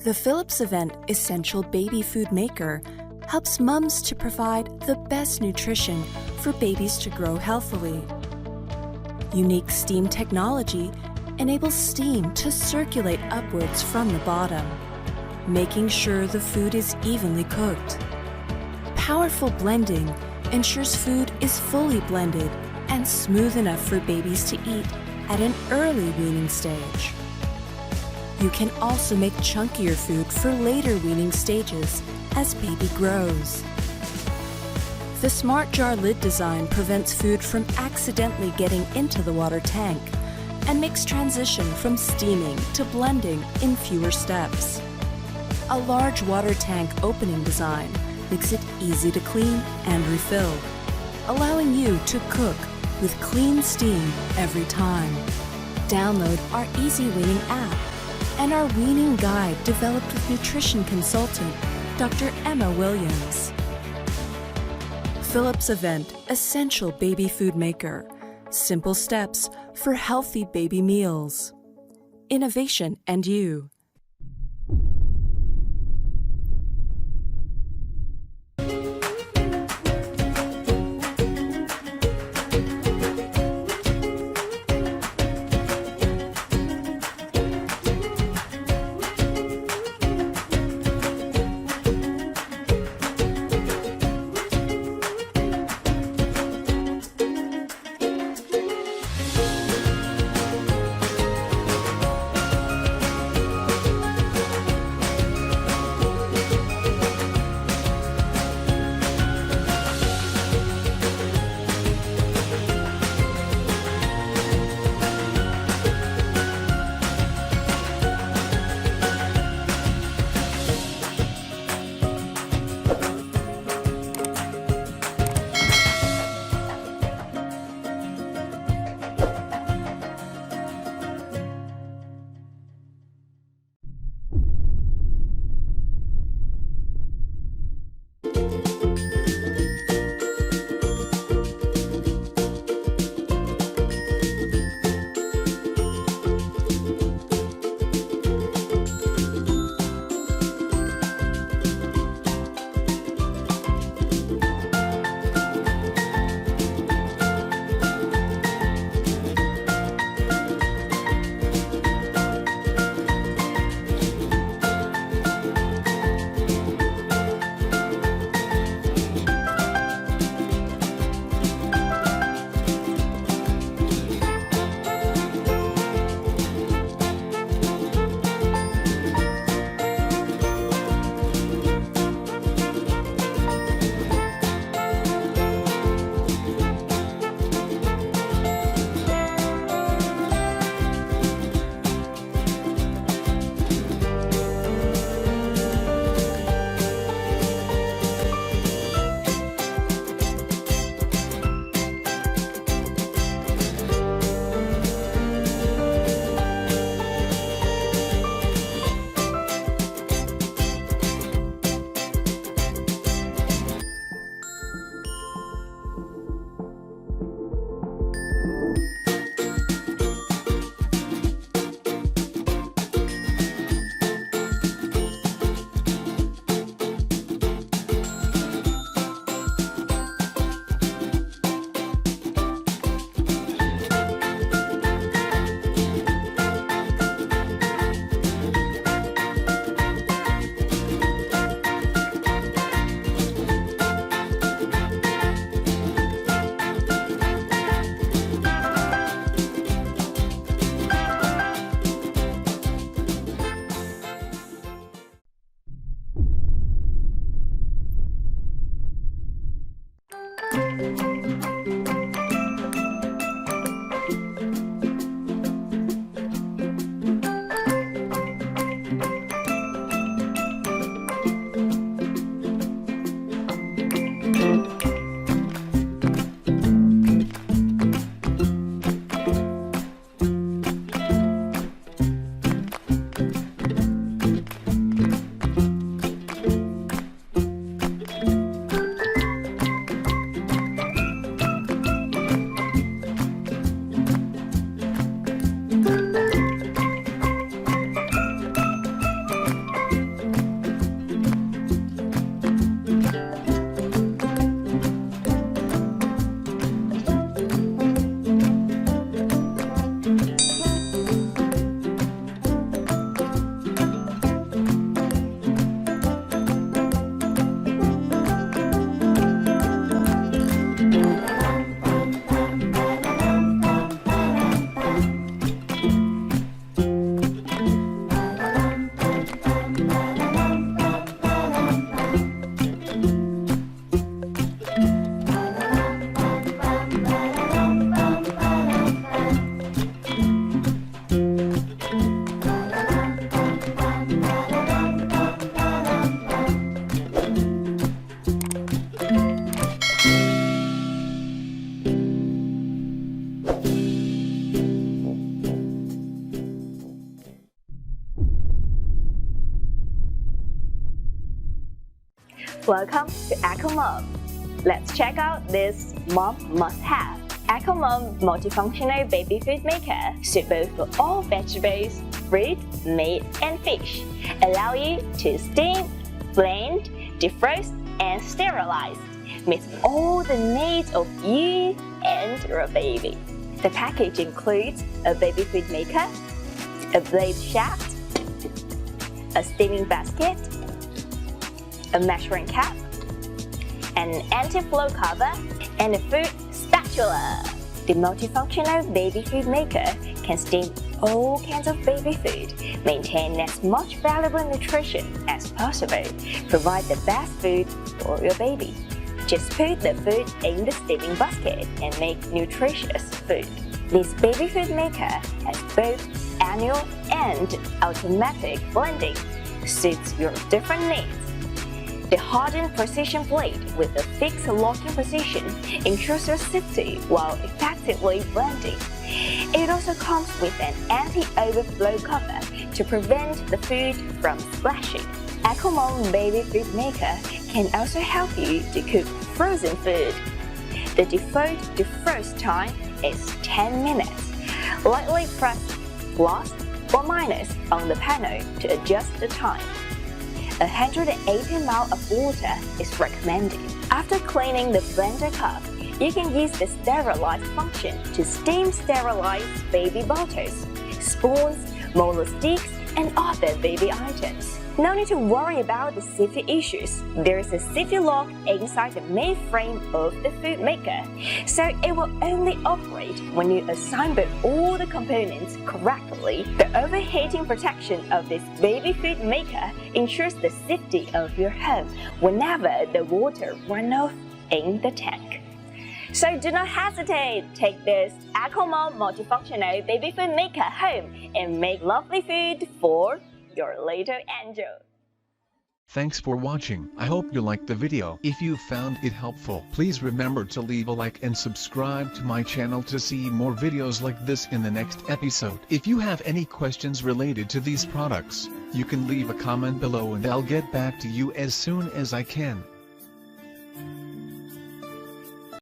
The Philips Avent Essential Baby Food Maker helps mums to provide the best nutrition for babies to grow healthily. Unique steam technology enables steam to circulate upwards from the bottom, making sure the food is evenly cooked. Powerful blending ensures food is fully blended and smooth enough for babies to eat at an early weaning stage. You can also make chunkier food for later weaning stages as baby grows. The Smart Jar lid design prevents food from accidentally getting into the water tank and makes transition from steaming to blending in fewer steps. A large water tank opening design makes it easy to clean and refill, allowing you to cook with clean steam every time. Download our Easy Weaning app and our weaning guide developed with nutrition consultant Dr. Emma Williams. Philips Avent Essential Baby Food Maker. Simple steps for healthy baby meals. Innovation and you. Welcome to Eccomum. Let's check out this mom must-have. Eccomum Multifunctional Baby Food Maker, suitable for all vegetables, fruit, meat, and fish. Allow you to steam, blend, defrost, and sterilize. Meets all the needs of you and your baby. The package includes a baby food maker, a blade shaft, a steaming basket, a measuring cup, an anti-flow cover, and a food spatula. The multifunctional baby food maker can steam all kinds of baby food, maintain as much valuable nutrition as possible, provide the best food for your baby. Just put the food in the steaming basket and make nutritious food. This baby food maker has both manual and automatic blending, suits your different needs. The hardened precision blade with a fixed locking position ensures your safety while effectively blending. It also comes with an anti-overflow cover to prevent the food from splashing. Eccomum Baby Food Maker can also help you to cook frozen food. The default defrost time is 10 minutes. Lightly press plus or minus on the panel to adjust the time. 180 ml of water is recommended. After cleaning the blender cup, you can use the sterilize function to steam sterilize baby bottles, spoons, molar sticks, and other baby items. No need to worry about the safety issues. There is a safety lock inside the main frame of the food maker, so it will only operate when you assemble all the components correctly. The overheating protection of this baby food maker ensures the safety of your home whenever the water runs off in the tank. So do not hesitate, take this Eccomum Multifunctional Baby Food Maker home and make lovely food for your little angel. Thanks for watching. I hope you liked the video. If you found it helpful, please remember to leave a like and subscribe to my channel to see more videos like this in the next episode. If you have any questions related to these products, you can leave a comment below and I'll get back to you as soon as I can.